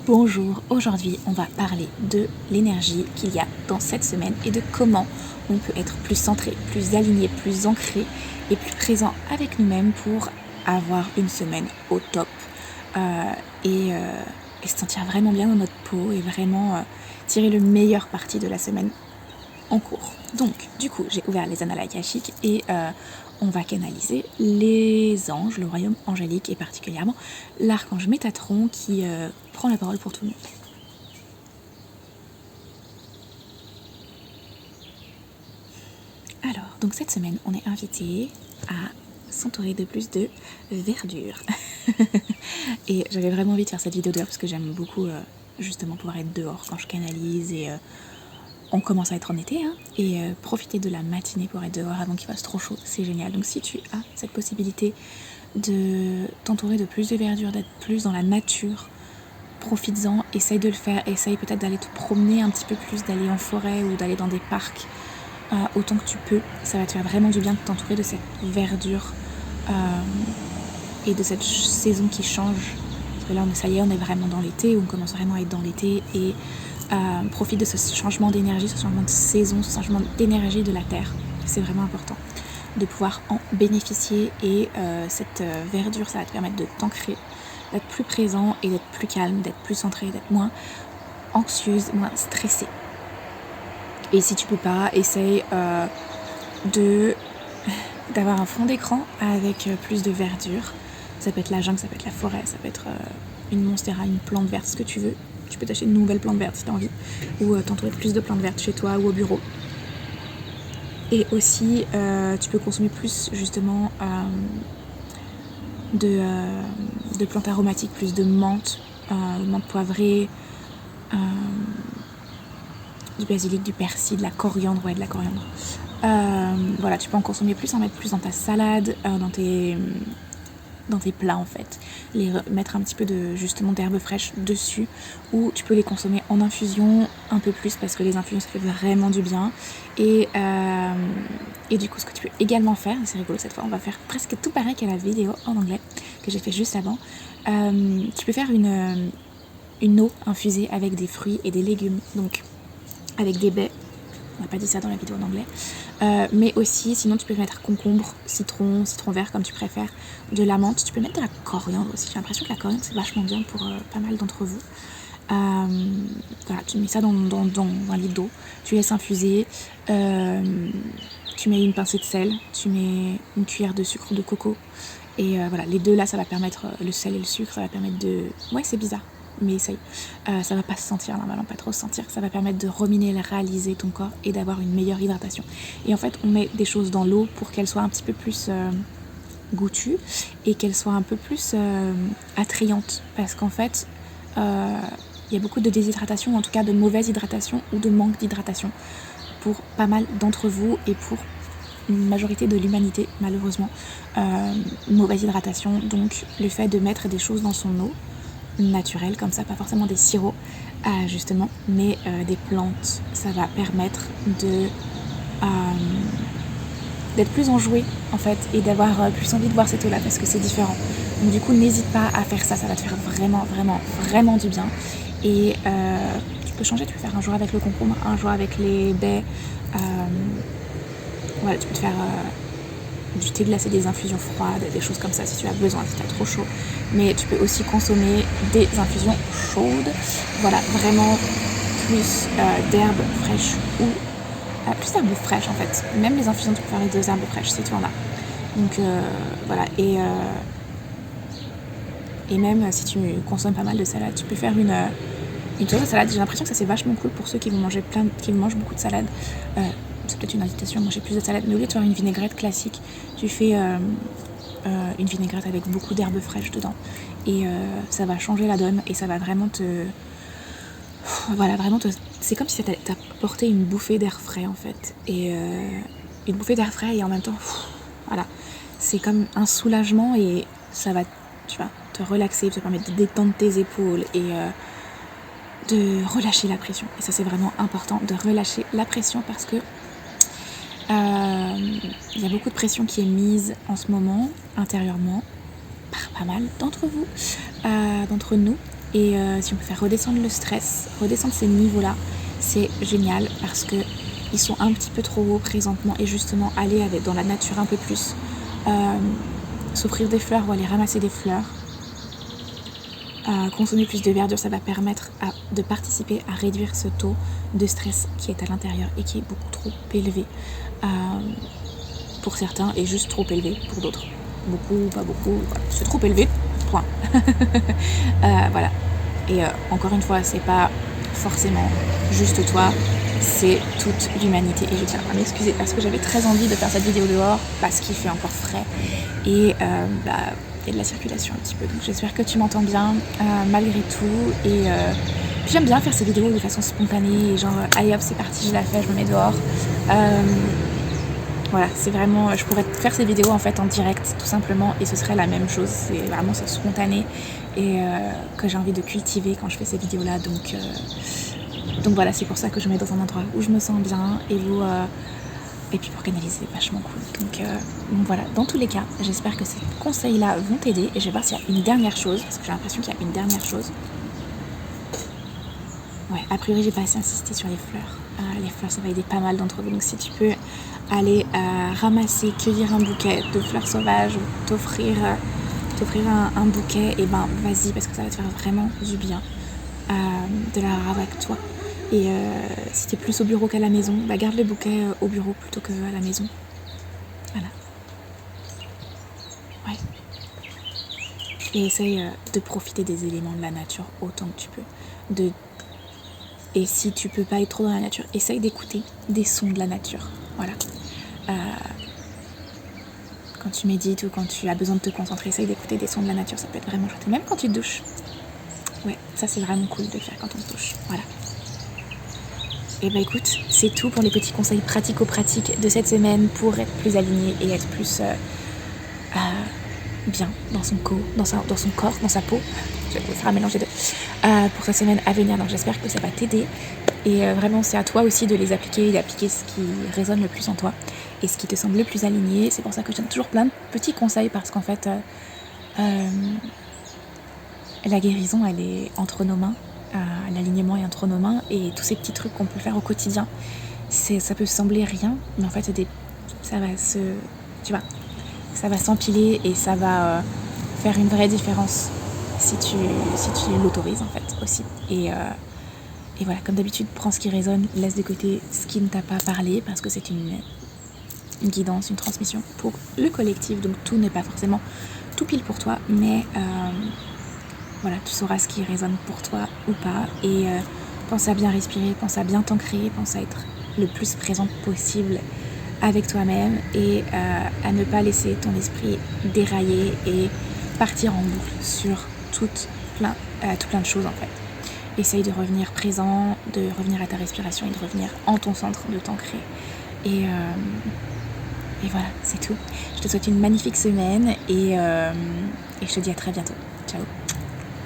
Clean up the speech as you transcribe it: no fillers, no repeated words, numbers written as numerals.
Bonjour, aujourd'hui on va parler de l'énergie qu'il y a dans cette semaine et de comment on peut être plus centré, plus aligné, plus ancré et plus présent avec nous-mêmes pour avoir une semaine au top et se sentir vraiment bien dans notre peau et vraiment tirer le meilleur parti de la semaine en cours. Donc du coup j'ai ouvert les annales akashiques et on va canaliser les anges, le royaume angélique et particulièrement l'archange Métatron qui prend la parole pour tout le monde. Alors, donc cette semaine, on est invité à s'entourer de plus de verdure. Et j'avais vraiment envie de faire cette vidéo dehors parce que j'aime beaucoup justement pouvoir être dehors quand je canalise et on commence à être en été et profiter de la matinée pour être dehors avant qu'il fasse trop chaud, c'est génial. Donc si tu as cette possibilité de t'entourer de plus de verdure, d'être plus dans la nature, profites-en, essaye de le faire, essaye peut-être d'aller te promener un petit peu plus, d'aller en forêt ou d'aller dans des parcs autant que tu peux. Ça va te faire vraiment du bien de t'entourer de cette verdure et de cette saison qui change. Parce que là, ça y est, on est vraiment dans l'été, on commence vraiment à être dans l'été et profite de ce changement d'énergie, ce changement de saison, ce changement d'énergie de la Terre. C'est vraiment important de pouvoir en bénéficier et cette verdure, ça va te permettre de t'ancrer, d'être plus présent et d'être plus calme, d'être plus centré, d'être moins anxieuse, moins stressée. Et si tu peux pas, essaye d'avoir un fond d'écran avec plus de verdure. Ça peut être la jungle, ça peut être la forêt, ça peut être une monstera, une plante verte, ce que tu veux. Tu peux t'acheter une nouvelle plante verte si tu as envie, ou t'entourer de plus de plantes vertes chez toi ou au bureau. Et aussi, tu peux consommer plus justement de plantes aromatiques, plus de menthe, menthe poivrée, du basilic, du persil, de la coriandre, de la coriandre. Voilà, tu peux en consommer plus, en mettre plus dans ta salade, dans tes plats en fait, mettre un petit peu justement d'herbes fraîches dessus, ou tu peux les consommer en infusion un peu plus parce que les infusions ça fait vraiment du bien. Et du coup ce que tu peux également faire, c'est rigolo cette fois, on va faire presque tout pareil qu'à la vidéo en anglais que j'ai fait juste avant. Tu peux faire une eau infusée avec des fruits et des légumes, donc avec des baies. On n'a pas dit ça dans la vidéo en anglais. Mais aussi, sinon tu peux mettre concombre, citron vert comme tu préfères, de la menthe. Tu peux mettre de la coriandre aussi. J'ai l'impression que la coriandre c'est vachement bien pour pas mal d'entre vous. Voilà, tu mets ça dans un litre d'eau, tu laisses infuser. Tu mets une pincée de sel, tu mets une cuillère de sucre de coco. Et voilà, les deux là, ça va permettre, le sel et le sucre, ça va permettre de... Ouais, c'est bizarre, mais essaye. Ça va pas se sentir normalement, pas trop se sentir. Ça va permettre de reminéraliser ton corps et d'avoir une meilleure hydratation. Et en fait, on met des choses dans l'eau pour qu'elle soit un petit peu plus goûtue et qu'elle soit un peu plus attrayante. Parce qu'en fait, il y a beaucoup de déshydratation, en tout cas de mauvaise hydratation ou de manque d'hydratation pour pas mal d'entre vous et pour une majorité de l'humanité, malheureusement. Mauvaise hydratation, donc le fait de mettre des choses dans son eau naturelles comme ça, pas forcément des sirops justement, mais des plantes, ça va permettre d'être plus enjoué en fait et d'avoir plus envie de boire cette eau là parce que c'est différent. Donc du coup n'hésite pas à faire ça, ça va te faire vraiment vraiment vraiment du bien. Et tu peux changer, tu peux faire un jour avec le concombre, un jour avec les baies, voilà, tu peux te faire du thé glacé, des infusions froides, des choses comme ça si tu as besoin, si tu as trop chaud. Mais tu peux aussi consommer des infusions chaudes, voilà, vraiment plus d'herbes fraîches ou plus d'herbes fraîches en fait. Même les infusions, tu peux faire les deux herbes fraîches si tu en as. Donc voilà, et même si tu consommes pas mal de salade, tu peux faire une sauce de salade. J'ai l'impression que ça c'est vachement cool pour ceux qui mangent beaucoup de salade. C'est peut-être une invitation à manger plus de salade, mais au lieu de faire une vinaigrette classique, tu fais une vinaigrette avec beaucoup d'herbes fraîches dedans. Et ça va changer la donne et ça va vraiment c'est comme si ça t'apportait une bouffée d'air frais en fait. Et une bouffée d'air frais et en même temps, voilà. C'est comme un soulagement et ça va, tu vois, te relaxer, te permettre de détendre tes épaules et de relâcher la pression. Et ça c'est vraiment important de relâcher la pression parce que il y a beaucoup de pression qui est mise en ce moment intérieurement par pas mal d'entre vous, d'entre nous, Et si on peut faire redescendre le stress, redescendre ces niveaux-là, c'est génial parce que ils sont un petit peu trop hauts présentement et justement aller dans la nature un peu plus, s'offrir des fleurs ou aller ramasser des fleurs, consommer plus de verdure, ça va permettre de participer à réduire ce taux de stress qui est à l'intérieur et qui est beaucoup trop élevé pour certains et juste trop élevé pour d'autres. Beaucoup, pas beaucoup, voilà. C'est trop élevé, point. Voilà. Et encore une fois, c'est pas forcément juste toi, c'est toute l'humanité. Et je tiens à m'excuser parce que j'avais très envie de faire cette vidéo dehors parce qu'il fait encore frais et il y a de la circulation un petit peu. Donc j'espère que tu m'entends bien malgré tout. Et puis j'aime bien faire ces vidéos de façon spontanée et genre allez hop c'est parti, je la fais, je me mets dehors. Voilà, c'est vraiment, je pourrais faire ces vidéos en fait en direct tout simplement et ce serait la même chose. C'est vraiment c'est spontané et que j'ai envie de cultiver quand je fais ces vidéos là. Donc voilà, c'est pour ça que je me mets dans un endroit où je me sens bien et où et puis pour canaliser, c'est vachement cool. Donc voilà, dans tous les cas, j'espère que ces conseils là vont t'aider et je vais voir s'il y a une dernière chose parce que j'ai l'impression qu'il y a une dernière chose. Ouais, a priori j'ai pas assez insisté sur les fleurs. Les fleurs ça va aider pas mal d'entre vous, donc si tu peux aller ramasser, cueillir un bouquet de fleurs sauvages ou t'offrir un bouquet, et ben vas-y parce que ça va te faire vraiment du bien de l'avoir avec toi. Et si t'es plus au bureau qu'à la maison, bah garde le bouquet au bureau plutôt qu'à la maison. Voilà. Ouais. Et essaye de profiter des éléments de la nature autant que tu peux. Et si tu peux pas être trop dans la nature, essaye d'écouter des sons de la nature. Voilà. Quand tu médites ou quand tu as besoin de te concentrer, essaye d'écouter des sons de la nature, ça peut être vraiment chouette. Même quand tu te douches. Ouais, ça c'est vraiment cool de le faire quand on se douche. Voilà. Et bah écoute, c'est tout pour les petits conseils pratico-pratiques de cette semaine pour être plus aligné et être plus bien dans son corps, dans sa peau. Je vais faire un mélange des deux. Pour cette semaine à venir, donc j'espère que ça va t'aider. Et vraiment, c'est à toi aussi de les appliquer et d'appliquer ce qui résonne le plus en toi et ce qui te semble le plus aligné. C'est pour ça que je donne toujours plein de petits conseils parce qu'en fait, la guérison, elle est entre nos mains. L'alignement est entre nos mains et tous ces petits trucs qu'on peut faire au quotidien, ça peut sembler rien, mais en fait, ça va s'empiler et ça va faire une vraie différence si tu l'autorises en fait aussi. Et voilà, comme d'habitude, prends ce qui résonne, laisse de côté ce qui ne t'a pas parlé parce que c'est une guidance, une transmission pour le collectif, donc tout n'est pas forcément tout pile pour toi, mais voilà, tu sauras ce qui résonne pour toi ou pas. Et pense à bien respirer, pense à bien t'ancrer, pense à être le plus présent possible avec toi-même et à ne pas laisser ton esprit dérailler et partir en boucle sur tout plein de choses en fait. Essaye de revenir présent, de revenir à ta respiration et de revenir en ton centre, de t'ancrer. Et voilà, c'est tout. Je te souhaite une magnifique semaine et je te dis à très bientôt. Ciao.